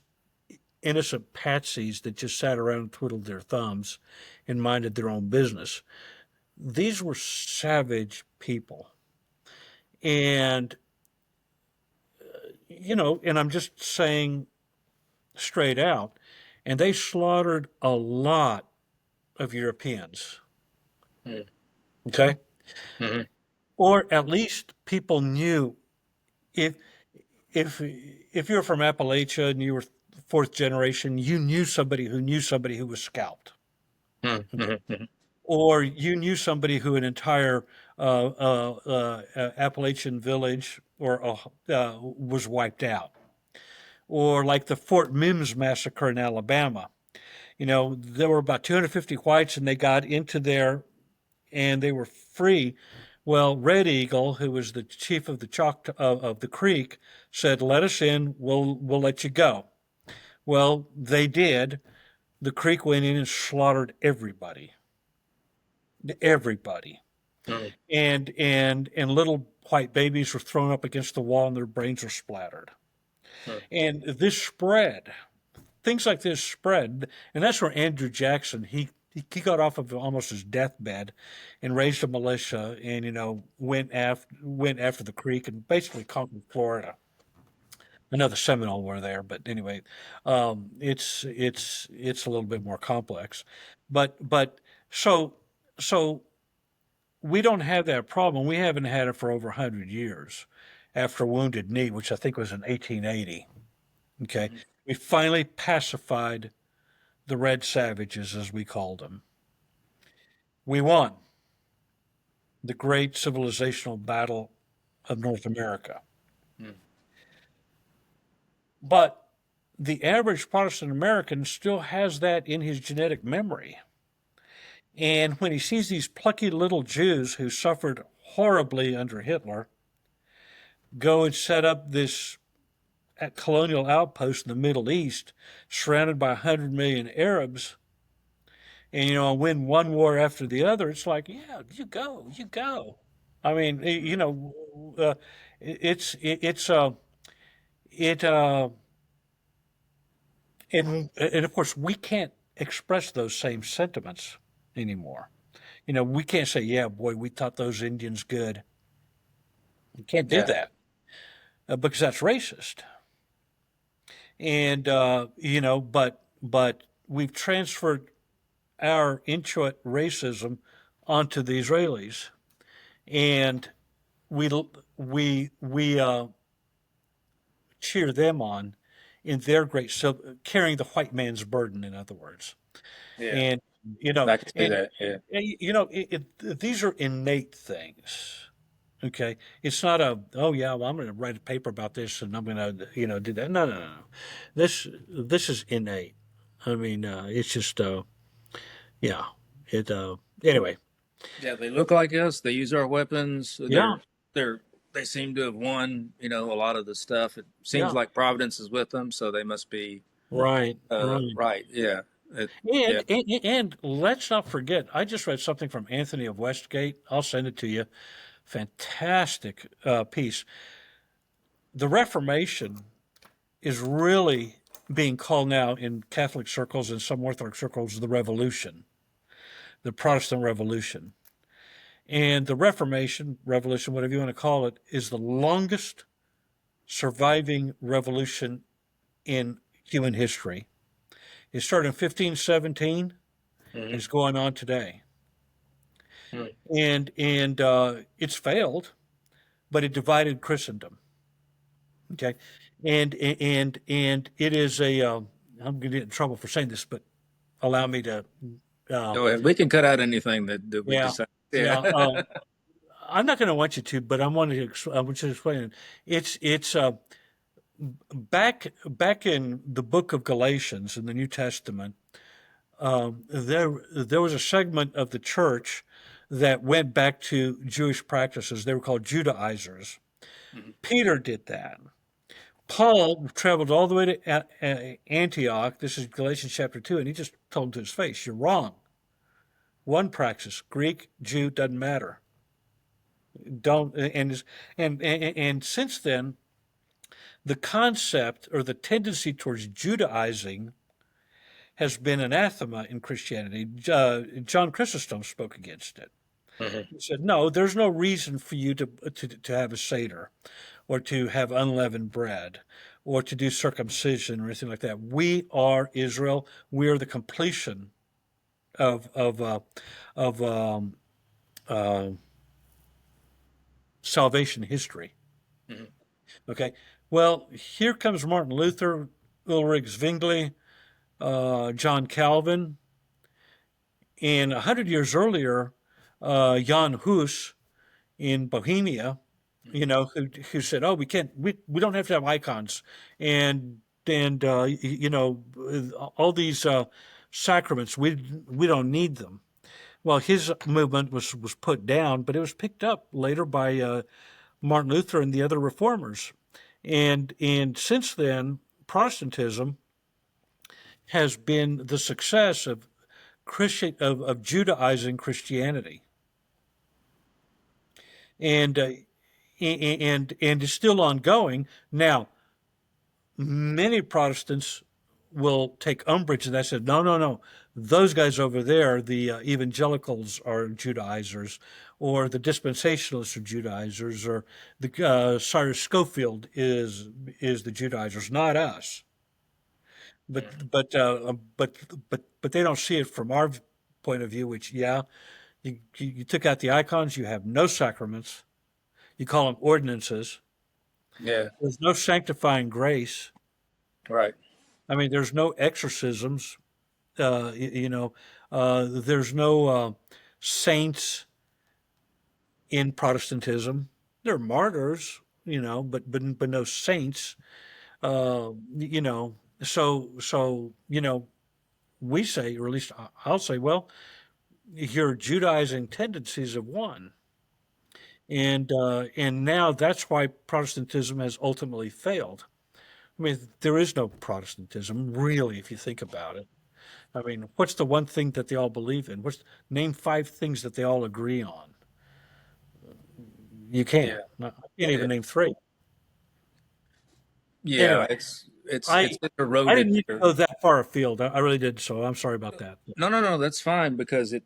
innocent patsies that just sat around and twiddled their thumbs and minded their own business. These were savage people. And, and I'm just saying straight out, and they slaughtered a lot of Europeans. Mm. Okay? Mm-hmm. Or at least people knew if if if you were from Appalachia and you were fourth generation, you knew somebody who knew somebody who was scalped. Mm-hmm. Or you knew somebody who an entire Appalachian village was wiped out. Or like the Fort Mims massacre in Alabama. There were about 250 whites and they got into there and they were free. Well, Red Eagle, who was the chief of the of the Creek, said, "Let us in. We'll let you go." Well, they did. The Creek went in and slaughtered everybody, everybody, Mm-hmm. and little white babies were thrown up against the wall and their brains were splattered. And this spread. Things like this spread, and that's where Andrew Jackson he got off of almost his deathbed, and raised a militia, and went after the Creek and basically conquered Florida. I know the Seminole were there, but anyway, it's a little bit more complex, but so so we don't have that problem. We haven't had it for over 100 years after Wounded Knee, which I think was in 1880. Okay, we finally pacified the Red Savages, as we called them. We won the great civilizational battle of North America. Mm. But the average Protestant American still has that in his genetic memory. And when he sees these plucky little Jews who suffered horribly under Hitler go and set up this colonial outpost in the Middle East, surrounded by 100 million Arabs, and win one war after the other, it's like, yeah, you go. I mean, it's it and of course we can't express those same sentiments anymore. We can't say, yeah, boy, we taught those Indians good. We can't do Yeah. that because that's racist. And but we've transferred our Inchuit racism onto the Israelis, and we cheer them on in their great carrying the white man's burden, in other words. Yeah. And I can see that. Yeah. these are innate things. Okay, it's not oh yeah, well, I'm going to write a paper about this and I'm going to do that. No, no, no, no. This is innate. I mean, it's just yeah. It anyway. Yeah. They look like us. They use our weapons. Yeah, They seem to have won. A lot of the stuff. It seems yeah. like Providence is with them, so they must be Right, right. right. Yeah. Yeah. And let's not forget, I just read something from Anthony of Westgate. I'll send it to you. Fantastic piece. The Reformation is really being called now in Catholic circles and some Orthodox circles the Revolution, the Protestant Revolution. And the Reformation, Revolution, whatever you want to call it, is the longest surviving revolution in human history. It started in 1517 and Mm-hmm. it's going on today. And it's failed, but it divided Christendom. Okay, and it is I'm going to get in trouble for saying this, but allow me to. Uh, Go ahead. We can cut out anything that we yeah, decide. Yeah. Yeah. I'm not going to want you to, but I want you to explain it. It's back in the book of Galatians in the New Testament. There was a segment of the church that went back to Jewish practices. They were called Judaizers. Mhm. Peter did that. Paul traveled all the way to Antioch. This is Galatians chapter 2, and he just told him to his face, "You're wrong. One praxis, Greek, Jew, doesn't matter. Don't." And since then, the concept or the tendency towards Judaizing has been anathema in Christianity. John Chrysostom spoke against it. Mhm. He said, "No, there's no reason for you to have a Seder or to have unleavened bread or to do circumcision or anything like that. We are Israel. We are the completion of of uh, salvation history." Mhm. Okay. Well, here comes Martin Luther, Ulrich Zwingli, John Calvin, and 100 years earlier, Jan Hus in Bohemia, Mhm. who said, "Oh, we don't have to have icons," and all these sacraments, we don't need them. Well, his movement was put down, but it was picked up later by Martin Luther and the other reformers, and since then, Protestantism has been the success of of Judaizing Christianity, and and is still ongoing now. Many Protestants will take umbrage, and I said, no, no, no. Those guys over there, the evangelicals are Judaizers, or the dispensationalists are Judaizers, or the Cyrus Schofield is the Judaizers, not us. Mhm. But they don't see it from our point of view. Which, yeah, you took out the icons. You have no sacraments. You call them ordinances. Yeah. There's no sanctifying grace. Right. I mean, there's no exorcisms. Uh, y- you know, there's no saints in Protestantism. There are martyrs, but no saints. So we say, or at least I'll say, well, your Judaizing tendencies have won, and now that's why Protestantism has ultimately failed. I mean, there is no Protestantism really, if you think about it. I mean, what's the one thing that they all believe in? Name five things that they all agree on? You can't. Yeah. No, I can't Yeah. even name three. Yeah. Anyway, It's I I eroded didn't need to their. go that far afield. I really did. So I'm sorry about that. No, no, no. That's fine because it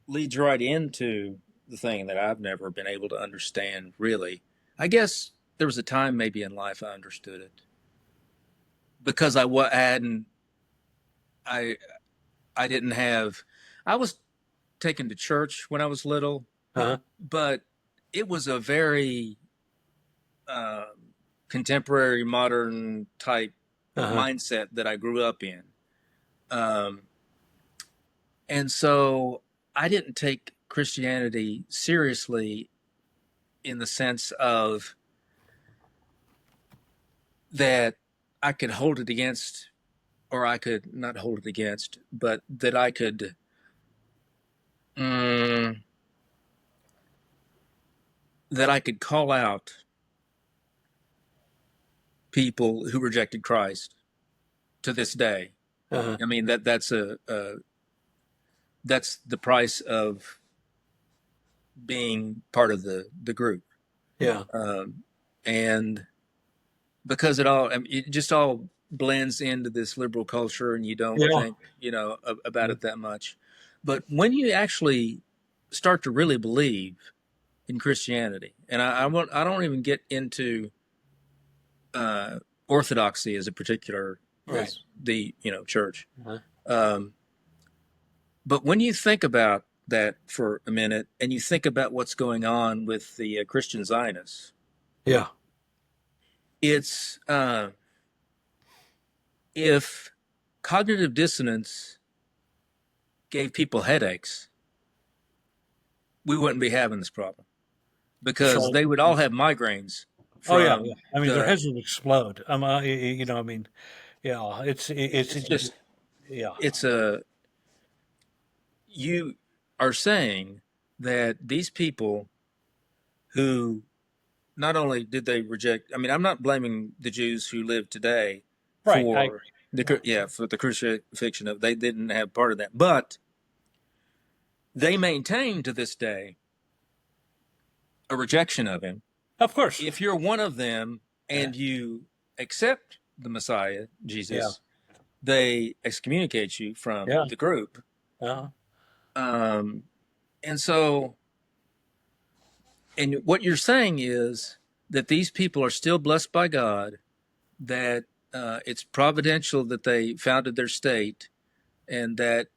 leads right into the thing that I've never been able to understand really. I guess there was a time maybe in life I understood it because hadn't I I didn't have I was taken to church when I was little, Uh-huh. but it was a very uh, contemporary, modern type Uh-huh. mindset that I grew up in, um, and so I didn't take Christianity seriously in the sense of that I could hold it against, or I could not hold it against, but that I could um, call out people who rejected Christ to this day. Uh-huh. I mean that's the price of being part of the group, Yeah. um, and because it all I mean, it just all blends into this liberal culture, and you don't Yeah. think about it that much. But when you actually start to really believe in Christianity, and I don't even get into uh, orthodoxy as a particular Right. as the church. Uh-huh. Um, but when you think about that for a minute, and you think about what's going on with the Christian Zionists, Yeah. it's if cognitive dissonance gave people headaches, we wouldn't be having this problem because So, they would all have migraines oh yeah, yeah. from I mean, their the. heads would explode. I mean, yeah, It's just yeah, it's a you are saying that these people who not only did they reject, I mean, I'm not blaming the Jews who live today right. I for agree. Yeah, for the crucifixion of, they didn't have part of that, but they maintain to this day a rejection of him. of course. If you're one of them Yeah, and you accept the Messiah, yeah, Jesus, they excommunicate you from yeah. the group. Uh, Um, and so, and what you're saying is that these people are still blessed by God, that it's providential that they founded their state, and that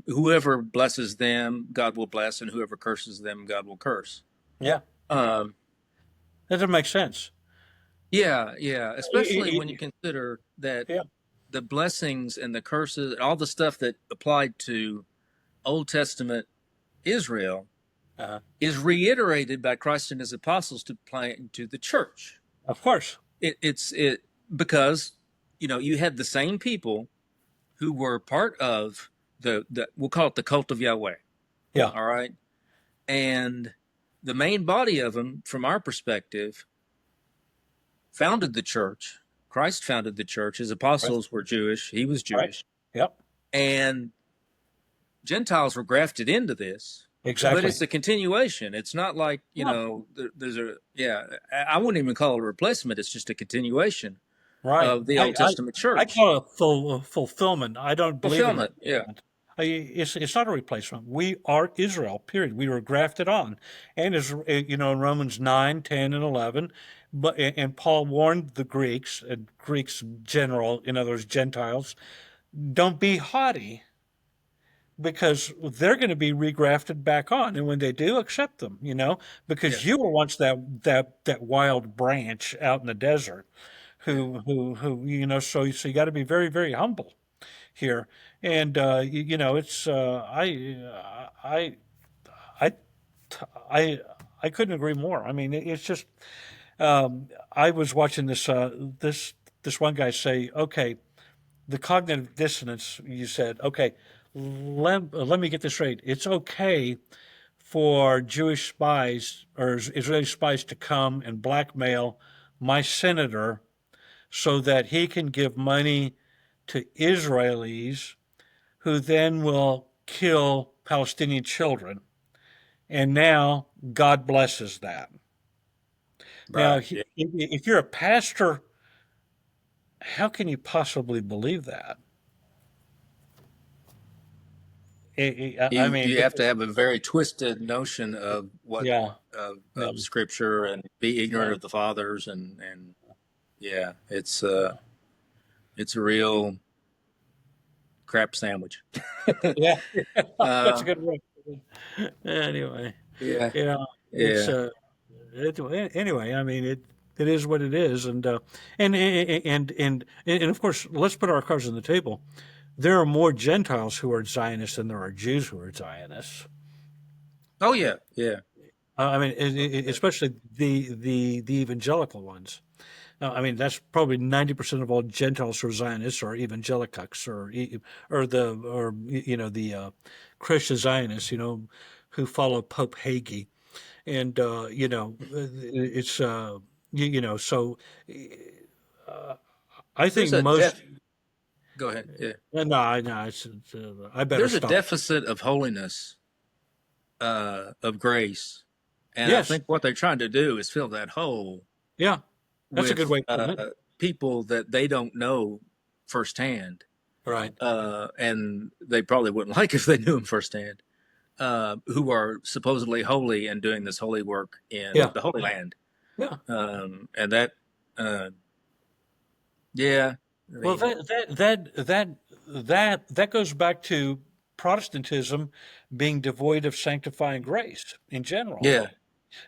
whoever blesses them, God will bless, and whoever curses them, God will curse. yeah, Um, that doesn't make sense. yeah, yeah, especially when you Y- consider that Yeah, the blessings and the curses, all the stuff that applied to Old Testament Israel, uh, is reiterated by Christ and his apostles to apply to the church. of course. It because you had the same people who were part of the we'll call it the cult of Yahweh. Yeah, All right, and the main body of them, from our perspective, founded the church. Christ founded the church. His right, apostles were Jewish. He was right. Jewish, Yep, and Gentiles were grafted into this. But exactly. it's a continuation. It's not like Yeah, there's a yeah. I wouldn't even call it a replacement. It's just a continuation right. of the Old Testament I church. call it fulfillment. I don't believe in Fulfillment. Yeah. replacement. It's not a replacement. We are Israel, period. We were grafted on. And as in Romans 9, 10, and 11, and Paul warned the Greeks, Greeks general, in other words, Gentiles, don't be haughty because they're going to be regrafted back on. And when they do, accept them, because Yes. you were once that wild branch out in the desert Yeah. who so you got to be very, very humble here. And it's I I I couldn't agree more. I mean, it's just I was watching this one guy say, okay, the cognitive dissonance. You said, okay, let me get this straight. It's okay for Jewish spies or Israeli spies to come and blackmail my senator so that he can give money to Israelis who then will kill Palestinian children. And now God blesses that. Now, Right. Yeah. if you're a pastor, how can you possibly believe that? I mean, You have to have a very twisted notion of what yeah, yeah, of Scripture and be ignorant yeah, of the fathers and yeah, it's a real crap sandwich. yeah. That's uh, a good word. Anyway, yeah. yeah, it's Yeah. anyway. I mean, it is what it is, and of course, let's put our cards on the table. There are more Gentiles who are Zionists than there are Jews who are Zionists. Oh yeah. Yeah. I mean, especially the evangelical ones. I mean, that's probably 90% of all Gentiles who are Zionists or evangelics or the Christian Zionists, who follow Pope Hagee, and it's so I think There's a most. def. Go ahead. Yeah. No, I better There's a stop. deficit of holiness, of grace, and I Yes, think what they're trying to do is fill that hole yeah, that's a good with way of putting it. people that they don't know firsthand, Right. and they probably wouldn't like if they knew them firsthand, who are supposedly holy and doing this holy work in Yeah, the Holy Land, yeah. and that, uh, yeah, I Well, mean, that goes back to Protestantism being devoid of sanctifying grace in general. yeah,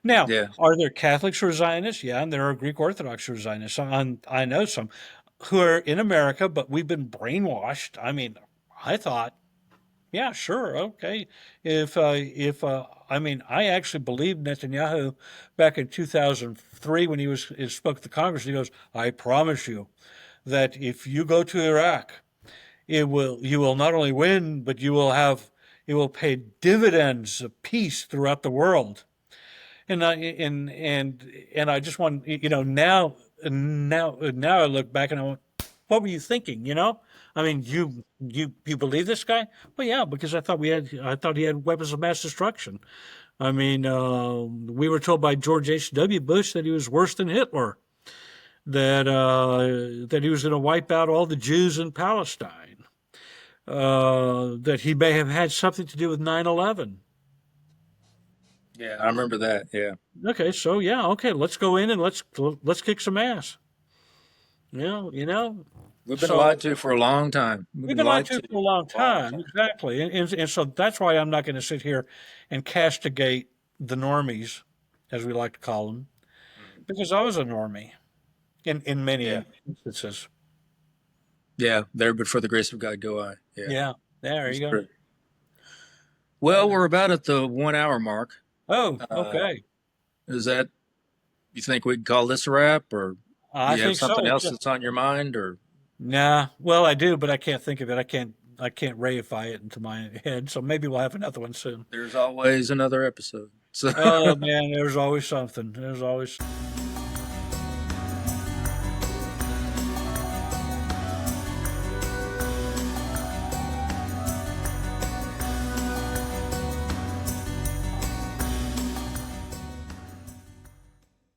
Now, yeah, are there Catholics who are Zionists? Yeah, and there are Greek Orthodox who are Zionists. I know some who are in America, but we've been brainwashed. I mean, I thought, yeah, sure, okay. If I mean, I actually believed Netanyahu back in 2003 when he spoke to Congress. He goes, "I promise you that if you go to Iraq, you will not only win, but it will pay dividends of peace throughout the world." And I just want, now I look back and I went, what were you thinking? I mean, you believe this guy? Well, yeah, because I thought he had weapons of mass destruction. I mean, we were told by George H.W. Bush that he was worse than Hitler, that he was going to wipe out all the Jews in Palestine, that he may have had something to do with 9/11. Yeah, I remember that. Yeah, Okay, so yeah, okay, let's go in and let's kick some ass. we've been So lied to for a long time. We've we've been been lied lied to to for a long a long time, time. exactly, and so that's why I'm not going to sit here and castigate the normies, as we like to call them, Mhm. because I was a normie in Yeah, many instances. yeah. There, but for the grace of God, go I. Yeah, Yeah, there that's you go. true. Well, we're about at the 1 hour mark. Oh, Uh, okay. is that you think we can call this a wrap, or do I you have think something so. else that's on your mind, or Nah, well, I do, but I can't think of it. I can't reify it into my head. So maybe we'll have another one soon. there's always another episode. So Oh man, there's always something. There's always